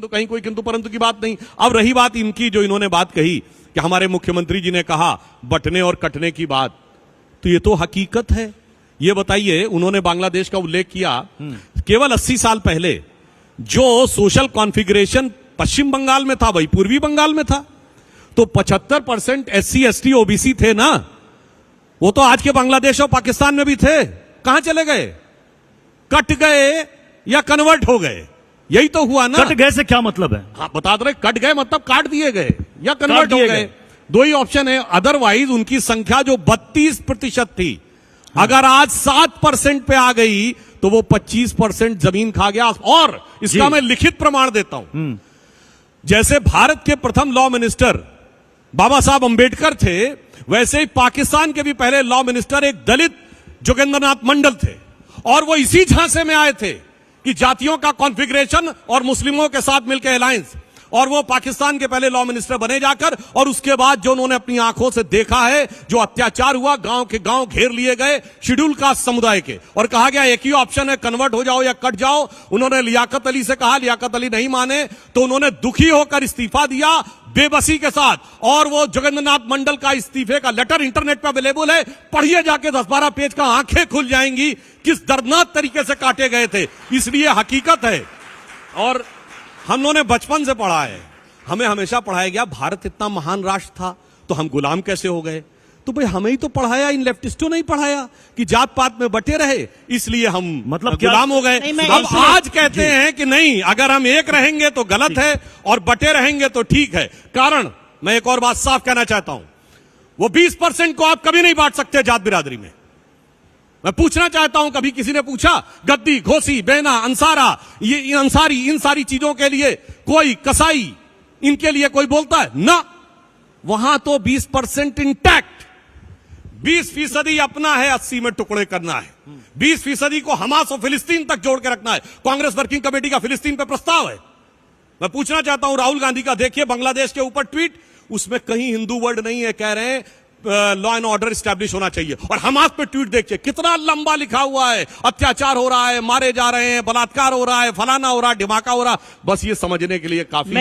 तो कहीं कोई किंतु परंतु की बात नहीं। अब रही बात इनकी, जो इन्होंने बात कही कि हमारे मुख्यमंत्री जी ने कहा बंटने और कटने की बात, तो ये तो हकीकत है। ये बताइए, उन्होंने बांग्लादेश का उल्लेख किया, केवल 80 साल पहले जो सोशल कॉन्फ़िगरेशन पश्चिम बंगाल में था वही पूर्वी बंगाल में था। तो 75% SC ST OBC थे ना, वो तो आज के बांग्लादेश और पाकिस्तान में भी थे। कहां चले गए? कट गए या कन्वर्ट हो गए? यही तो हुआ ना। कट गए से क्या मतलब है? हाँ, बता रहे, कट गए मतलब काट दिए गए या कन्वर्ट हो गए, दो ही ऑप्शन है। अदरवाइज उनकी संख्या जो 32% थी, अगर आज 7% पे आ गई तो वो 25% जमीन खा गया। और इसका मैं लिखित प्रमाण देता हूं। जैसे भारत के प्रथम लॉ मिनिस्टर बाबा साहब अंबेडकर थे, वैसे ही पाकिस्तान के भी पहले लॉ मिनिस्टर एक दलित जोगेंद्रनाथ मंडल थे, और वो इसी झांसे में आए थे कि जातियों का कॉन्फ़िगरेशन और मुस्लिमों के साथ मिलकर अलायंस, और वो पाकिस्तान के पहले लॉ मिनिस्टर बने जाकर। और उसके बाद जो उन्होंने अपनी आंखों से देखा है, जो अत्याचार हुआ, गांव के गांव घेर लिए गए शेड्यूल कास्ट समुदाय के, और कहा गया एक ही ऑप्शन है, कन्वर्ट हो जाओ या कट जाओ। उन्होंने लियाकत अली से कहा, लियाकत अली नहीं माने तो उन्होंने दुखी होकर इस्तीफा दिया बेबसी के साथ। और वो जोगेंद्रनाथ मंडल का इस्तीफे का लेटर इंटरनेट पर अवेलेबल है, पढ़िए जाके 10-12 पेज का, आंखें खुल जाएंगी किस दर्दनाक तरीके से काटे गए थे। इसलिए हकीकत है, और हमने बचपन से पढ़ा है, हमें हमेशा पढ़ाया गया भारत इतना महान राष्ट्र था तो हम गुलाम कैसे हो गए। तो भाई हमें ही तो पढ़ाया, इन लेफ्टिस्टों ने ही पढ़ाया कि जात पात में बटे रहे इसलिए हम मतलब गुलाम हो गए। अब आज कहते हैं कि नहीं, अगर हम एक रहेंगे तो गलत है और बटे रहेंगे तो ठीक है। कारण मैं एक और बात साफ कहना चाहता हूं, वो 20% को आप कभी नहीं बांट सकते जात बिरादरी में। मैं पूछना चाहता हूं, कभी किसी ने पूछा गद्दी, घोसी, बेना, अंसारा, ये अंसारी, इन सारी चीजों के लिए कोई कसाई, इनके लिए कोई बोलता है ना? वहां तो 20% इंटैक्ट, 20% अपना है, 80 में टुकड़े करना है। 20% को हमास और फिलिस्तीन तक जोड़ के रखना है। कांग्रेस वर्किंग कमेटी का फिलिस्तीन पे प्रस्ताव है। मैं पूछना चाहता हूं राहुल गांधी का, देखिए बांग्लादेश के ऊपर ट्वीट, उसमें कहीं हिंदू वर्ड नहीं है, कह रहे हैं लॉ एंड ऑर्डर स्टैब्लिश होना चाहिए। और हमास पे ट्वीट देखिए कितना लंबा लिखा हुआ है, अत्याचार हो रहा है, मारे जा रहे हैं, बलात्कार हो रहा है, फलाना हो रहा है, ढिमाका हो रहा है। बस ये समझने के लिए काफी है।